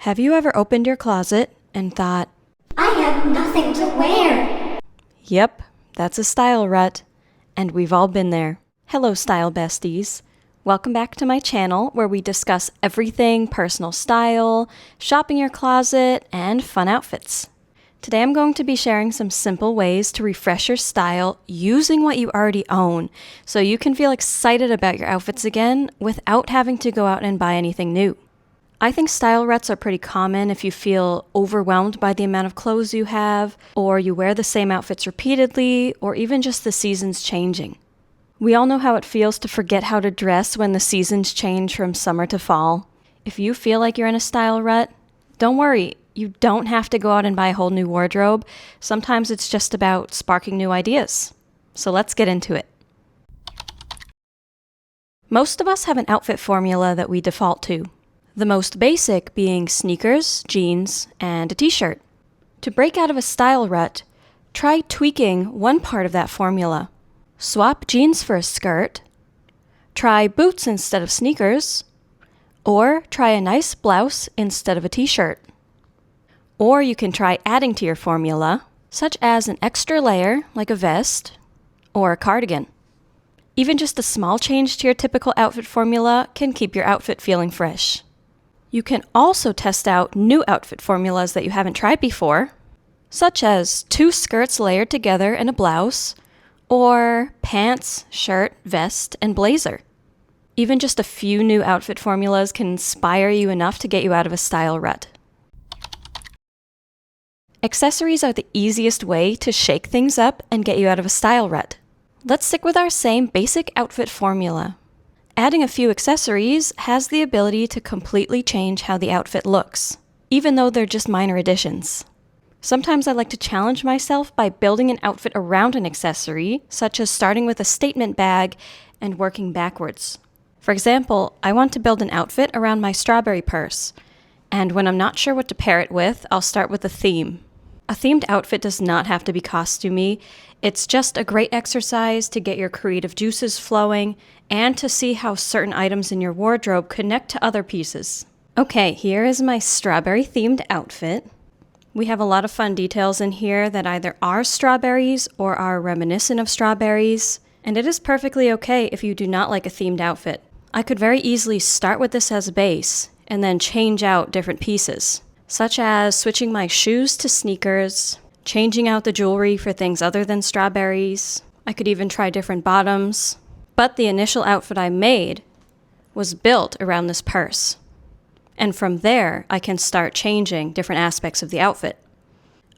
Have you ever opened your closet and thought, I have nothing to wear? yep, that's a style rut, and we've all been there. Hello, style besties. Welcome back to my channel where we discuss everything personal style, shopping your closet, and fun outfits. Today I'm going to be sharing some simple ways to refresh your style using what you already own so you can feel excited about your outfits again without having to go out and buy anything new. I think style ruts are pretty common if you feel overwhelmed by the amount of clothes you have, or you wear the same outfits repeatedly, or even just the seasons changing. We all know how it feels to forget how to dress when the seasons change from summer to fall. If you feel like you're in a style rut, don't worry, you don't have to go out and buy a whole new wardrobe. Sometimes it's just about sparking new ideas. So let's get into it. Most of us have an outfit formula that we default to. The most basic being sneakers, jeans, and a t-shirt. To break out of a style rut, try tweaking one part of that formula. Swap jeans for a skirt, try boots instead of sneakers, or try a nice blouse instead of a t-shirt. Or you can try adding to your formula, such as an extra layer like a vest or a cardigan. Even just a small change to your typical outfit formula can keep your outfit feeling fresh. You can also test out new outfit formulas that you haven't tried before, such as 2 skirts layered together in a blouse, or pants, shirt, vest, and blazer. Even just a few new outfit formulas can inspire you enough to get you out of a style rut. Accessories are the easiest way to shake things up and get you out of a style rut. Let's stick with our same basic outfit formula. Adding a few accessories has the ability to completely change how the outfit looks, even though they're just minor additions. Sometimes I like to challenge myself by building an outfit around an accessory, such as starting with a statement bag and working backwards. For example, I want to build an outfit around my strawberry purse, and when I'm not sure what to pair it with, I'll start with a theme. A themed outfit does not have to be costumey. It's just a great exercise to get your creative juices flowing and to see how certain items in your wardrobe connect to other pieces. Okay, here is my strawberry themed outfit. We have a lot of fun details in here that either are strawberries or are reminiscent of strawberries, and it is perfectly okay if you do not like a themed outfit. I could very easily start with this as a base and then change out different pieces, such as switching my shoes to sneakers, changing out the jewelry for things other than strawberries. I could even try different bottoms. But the initial outfit I made was built around this purse. And from there, I can start changing different aspects of the outfit.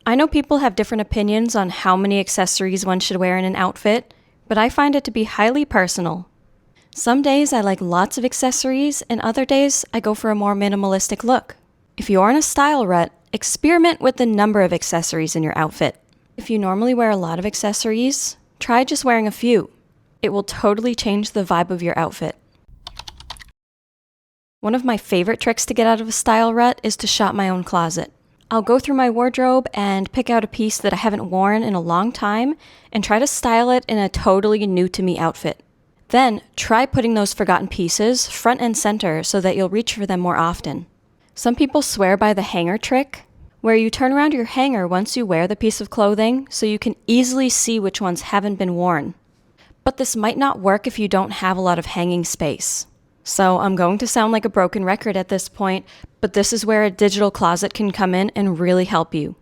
I know people have different opinions on how many accessories one should wear in an outfit, but I find it to be highly personal. Some days I like lots of accessories, and other days I go for a more minimalistic look. If you're in a style rut, experiment with the number of accessories in your outfit. If you normally wear a lot of accessories, try just wearing a few. It will totally change the vibe of your outfit. One of my favorite tricks to get out of a style rut is to shop my own closet. I'll go through my wardrobe and pick out a piece that I haven't worn in a long time and try to style it in a totally new to me outfit. Then try putting those forgotten pieces front and center so that you'll reach for them more often. Some people swear by the hanger trick, where you turn around your hanger once you wear the piece of clothing so you can easily see which ones haven't been worn. But this might not work if you don't have a lot of hanging space. So I'm going to sound like a broken record at this point, but this is where a digital closet can come in and really help you.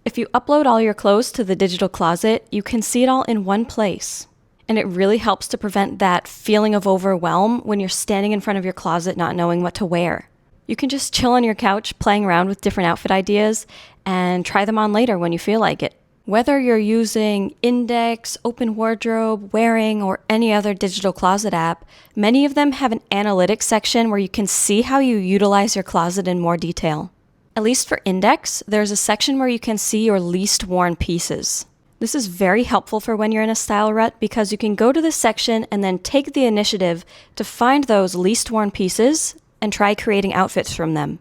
If you upload all your clothes to the digital closet, you can see it all in one place. And it really helps to prevent that feeling of overwhelm when you're standing in front of your closet not knowing what to wear. You can just chill on your couch playing around with different outfit ideas and try them on later when you feel like it. Whether you're using Indyx, Open Wardrobe, Wearing, or any other digital closet app, many of them have an analytics section where you can see how you utilize your closet in more detail. At least for Indyx, there's a section where you can see your least worn pieces. This is very helpful for when you're in a style rut because you can go to this section and then take the initiative to find those least worn pieces and try creating outfits from them.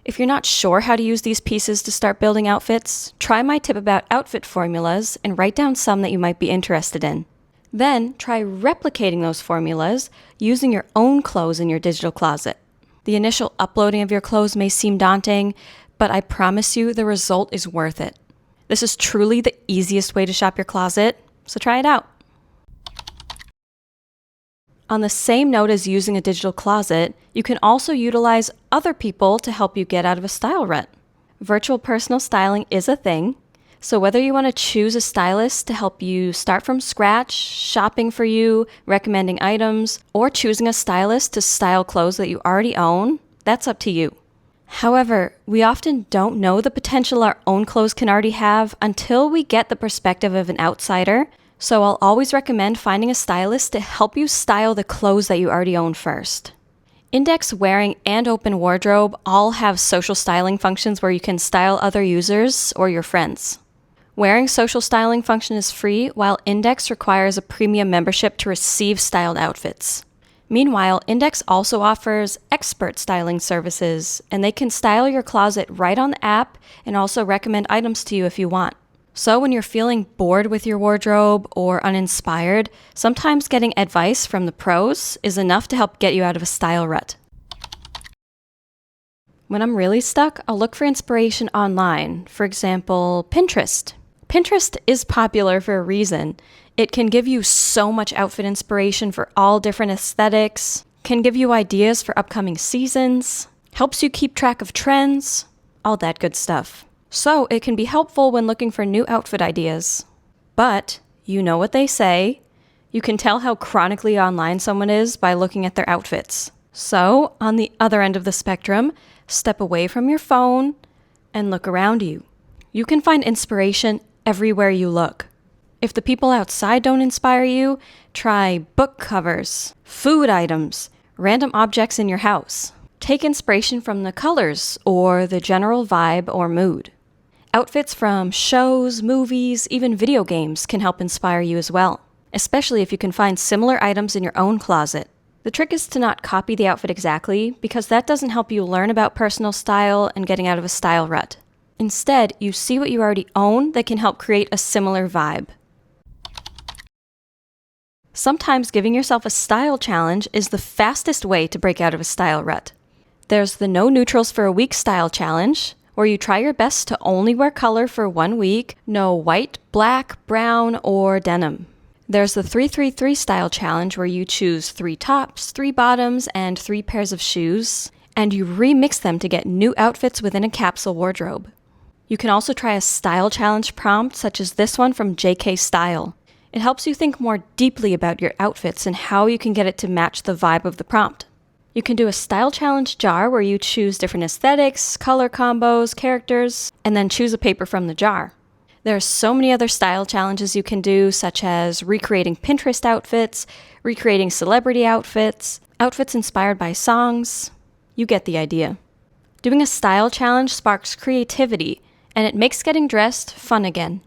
If you're not sure how to use these pieces to start building outfits, try my tip about outfit formulas and write down some that you might be interested in. Then try replicating those formulas using your own clothes in your digital closet. The initial uploading of your clothes may seem daunting, but I promise you the result is worth it. This is truly the easiest way to shop your closet, so try it out. On the same note as using a digital closet, you can also utilize other people to help you get out of a style rut. Virtual personal styling is a thing, so whether you want to choose a stylist to help you start from scratch, shopping for you, recommending items, or choosing a stylist to style clothes that you already own, that's up to you. However, we often don't know the potential our own clothes can already have until we get the perspective of an outsider, so I'll always recommend finding a stylist to help you style the clothes that you already own first. Indyx, Wearing, and Open Wardrobe all have social styling functions where you can style other users or your friends. Wearing's social styling function is free, while Indyx requires a premium membership to receive styled outfits. Meanwhile, Indyx also offers expert styling services, and they can style your closet right on the app and also recommend items to you if you want. So when you're feeling bored with your wardrobe or uninspired, sometimes getting advice from the pros is enough to help get you out of a style rut. When I'm really stuck, I'll look for inspiration online. For example, Pinterest. Pinterest is popular for a reason. It can give you so much outfit inspiration for all different aesthetics, can give you ideas for upcoming seasons, helps you keep track of trends, all that good stuff. So it can be helpful when looking for new outfit ideas. But you know what they say, you can tell how chronically online someone is by looking at their outfits. So, on the other end of the spectrum, step away from your phone and look around you. You can find inspiration everywhere you look. If the people outside don't inspire you, try book covers, food items, random objects in your house. Take inspiration from the colors or the general vibe or mood. Outfits from shows, movies, even video games can help inspire you as well, especially if you can find similar items in your own closet. The trick is to not copy the outfit exactly, because that doesn't help you learn about personal style and getting out of a style rut. Instead, you see what you already own that can help create a similar vibe. Sometimes giving yourself a style challenge is the fastest way to break out of a style rut. There's the No Neutrals for a Week style challenge, where you try your best to only wear color for 1 week, no white, black, brown, or denim. There's the 3-3-3 style challenge where you choose 3 tops, 3 bottoms, and 3 pairs of shoes, and you remix them to get new outfits within a capsule wardrobe. You can also try a style challenge prompt such as this one from JK Style. It helps you think more deeply about your outfits and how you can get it to match the vibe of the prompt. You can do a style challenge jar where you choose different aesthetics, color combos, characters, and then choose a paper from the jar. There are so many other style challenges you can do, such as recreating Pinterest outfits, recreating celebrity outfits, outfits inspired by songs. You get the idea. Doing a style challenge sparks creativity, and it makes getting dressed fun again.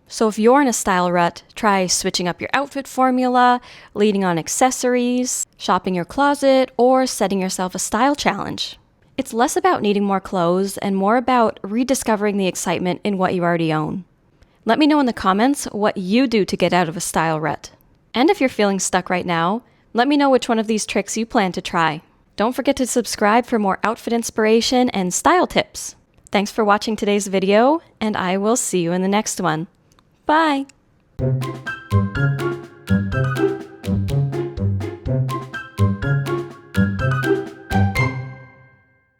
So if you're in a style rut, try switching up your outfit formula, leaning on accessories, shopping your closet, or setting yourself a style challenge. It's less about needing more clothes and more about rediscovering the excitement in what you already own. Let me know in the comments what you do to get out of a style rut. And if you're feeling stuck right now, let me know which one of these tricks you plan to try. Don't forget to subscribe for more outfit inspiration and style tips. Thanks for watching today's video, and I will see you in the next one. Bye!